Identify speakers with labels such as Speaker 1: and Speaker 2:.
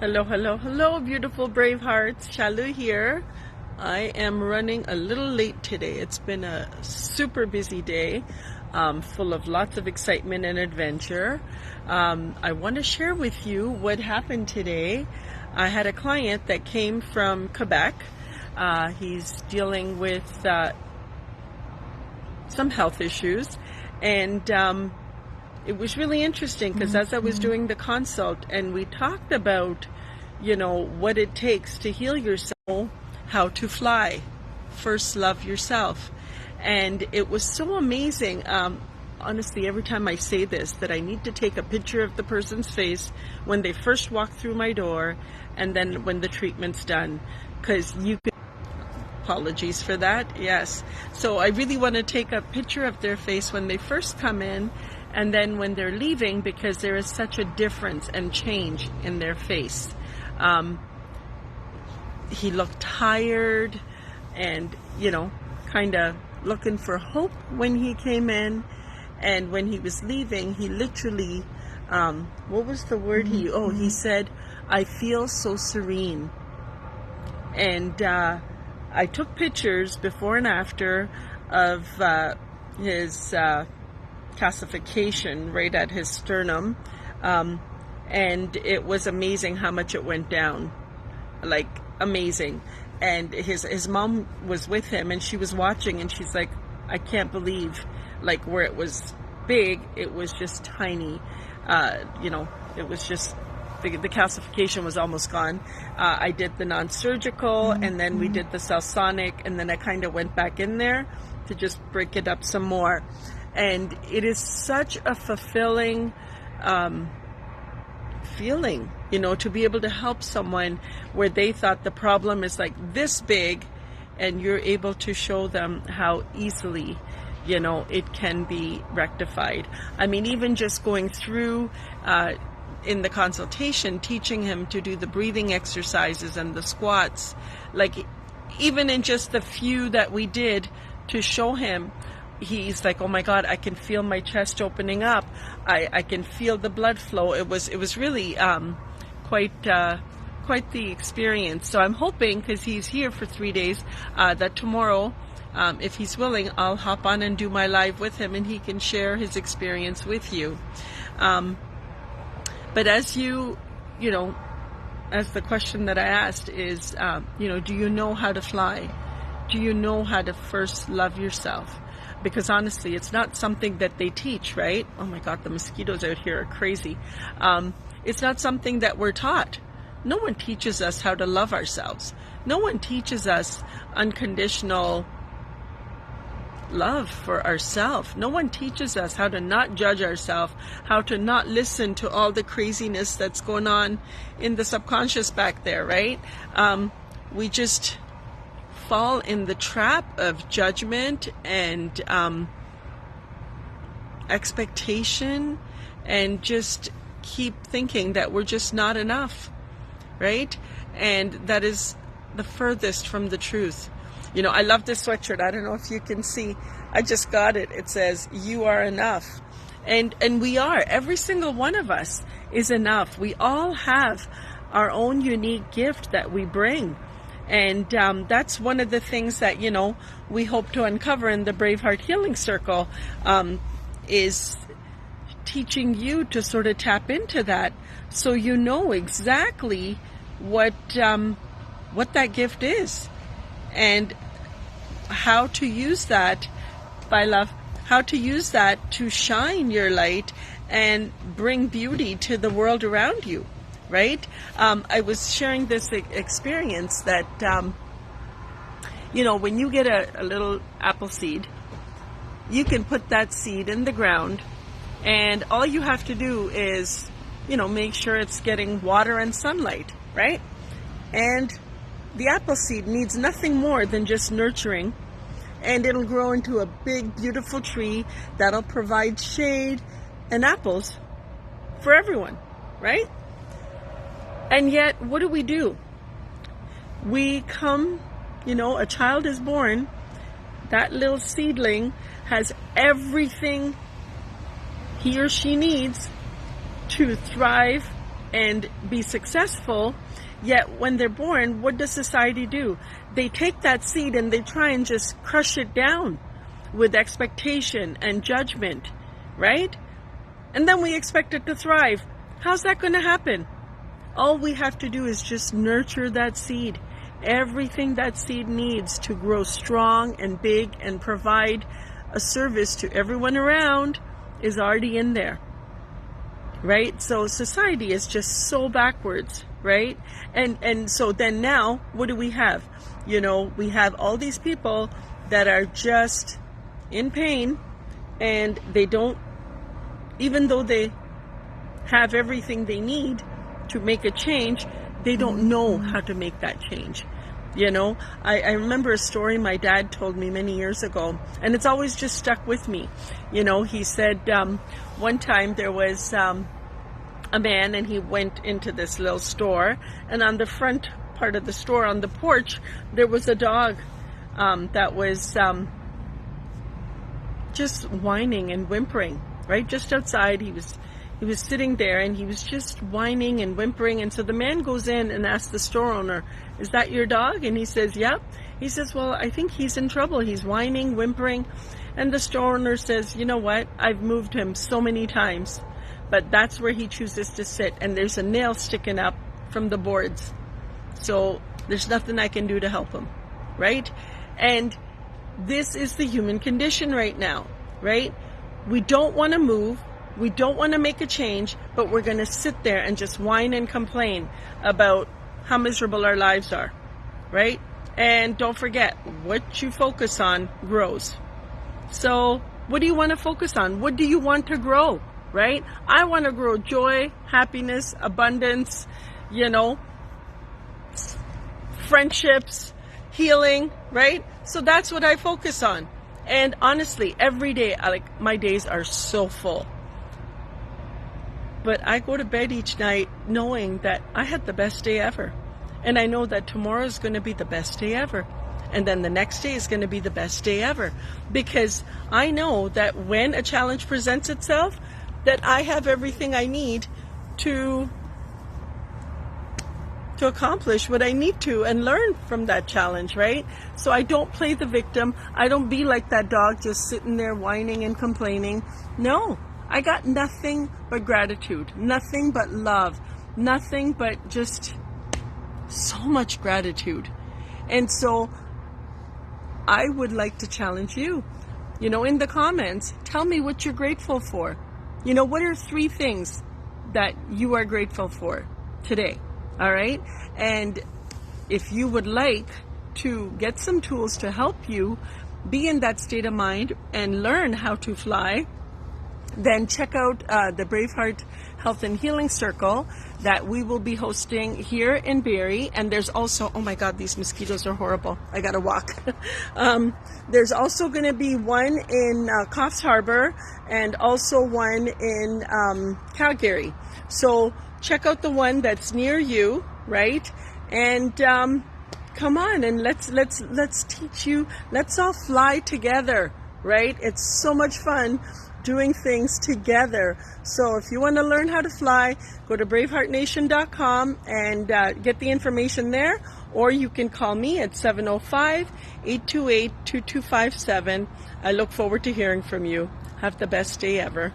Speaker 1: Hello, hello, hello, beautiful brave hearts. Shalu here. I am running a little late today. It's been a super busy day, full of lots of excitement and adventure. I want to share with you what happened today. I had a client that came from Quebec. He's dealing with some health issues, and it was really interesting because as I was doing the consult and we talked about, what it takes to heal yourself, how to fly, first love yourself. And it was so amazing. Honestly, every time I say this, that I need to take a picture of the person's face when they first walk through my door and then when the treatment's done, because you can. Apologies for that. Yes. So I really want to take a picture of their face when they first come in and then when they're leaving, because there is such a difference and change in their face. He looked tired and, kind of looking for hope when he came in. And when he was leaving, he literally, what was the word he said, "I feel so serene." And I took pictures before and after of his calcification right at his sternum, and it was amazing how much it went down, like amazing. And his mom was with him, and she was watching, and she's like, "I can't believe, like where it was big, it was just tiny." It was just. The calcification was almost gone. I did the non-surgical, and then we did the cell-sonic, and then I kind of went back in there to just break it up some more. And it is such a fulfilling feeling, to be able to help someone where they thought the problem is like this big, and you're able to show them how easily it can be rectified. I mean, even just going through in the consultation, teaching him to do the breathing exercises and the squats, like even in just the few that we did to show him, he's like, "Oh my God, I can feel my chest opening up. I can feel the blood flow." It was really quite the experience. So I'm hoping, because he's here for 3 days, that tomorrow, if he's willing, I'll hop on and do my live with him, and he can share his experience with you. But as as the question that I asked is, do you know how to fly? Do you know how to first love yourself? Because honestly, it's not something that they teach, right? Oh my God, the mosquitoes out here are crazy. It's not something that we're taught. No one teaches us how to love ourselves. No one teaches us unconditional love for ourselves. No one teaches us how to not judge ourselves, how to not listen to all the craziness that's going on in the subconscious back there, right? We just fall in the trap of judgment and expectation, and just keep thinking that we're just not enough, right? And that is the furthest from the truth. I love this sweatshirt. I don't know if you can see. I just got it. It says, "You are enough." And we are. Every single one of us is enough. We all have our own unique gift that we bring. And that's one of the things that, we hope to uncover in the BraveHeart Healing Circle, is teaching you to sort of tap into that, so you know exactly what that gift is. And how to use that, how to use that to shine your light and bring beauty to the world around you, right? I was sharing this experience that, when you get a little apple seed, you can put that seed in the ground, and all you have to do is, make sure it's getting water and sunlight, right? And the apple seed needs nothing more than just nurturing, and it'll grow into a big, beautiful tree that'll provide shade and apples for everyone, right? And yet, what do? We come, a child is born, that little seedling has everything he or she needs to thrive and be successful. Yet when they're born, what does society do? They take that seed and they try and just crush it down with expectation and judgment, right? And then we expect it to thrive. How's that going to happen? All we have to do is just nurture that seed. Everything that seed needs to grow strong and big and provide a service to everyone around is already in there, right? So society is just so backwards, right? And so then now, what do we have? You know, we have all these people that are just in pain, and they don't, even though they have everything they need to make a change, they don't know how to make that change. You know, I remember a story my dad told me many years ago, and it's always just stuck with me. You know, he said one time there was a man, and he went into this little store, and on the front part of the store, on the porch, there was a dog that was just whining and whimpering, right? Just outside, he was sitting there, and he was just whining and whimpering. And so the man goes in and asks the store owner, "Is that your dog?" And he says, "Yep." He says, "Well, I think he's in trouble. He's whining, whimpering." And the store owner says, "You know what? I've moved him so many times, but that's where he chooses to sit. And there's a nail sticking up from the boards. So there's nothing I can do to help him." Right? And this is the human condition right now, right? We don't want to move. We don't want to make a change, but we're going to sit there and just whine and complain about how miserable our lives are, right? And don't forget, what you focus on grows. So what do you want to focus on? What do you want to grow, right? I want to grow joy, happiness, abundance, you know, friendships, healing, right? So that's what I focus on. And honestly, every day, my days are so full. But I go to bed each night knowing that I had the best day ever. And I know that tomorrow is going to be the best day ever. And then the next day is going to be the best day ever. Because I know that when a challenge presents itself, that I have everything I need to accomplish what I need to and learn from that challenge, right? So I don't play the victim. I don't be like that dog just sitting there whining and complaining. No. I got nothing but gratitude, nothing but love, nothing but just so much gratitude. And so I would like to challenge you, you know, in the comments, tell me what you're grateful for. You know, what are 3 things that you are grateful for today? All right. And if you would like to get some tools to help you be in that state of mind and learn how to fly, then check out the BraveHeart Health and Healing Circle that we will be hosting here in Barrie. And there's also, oh my God, these mosquitoes are horrible. I gotta walk. There's also going to be one in Coffs Harbour and also one in Calgary. So check out the one that's near you, right? And come on and let's teach you. Let's all fly together, right? It's so much fun doing things together. So if you want to learn how to fly, go to braveheartnation.com and get the information there, or you can call me at 705-828-2257. I look forward to hearing from you. Have the best day ever.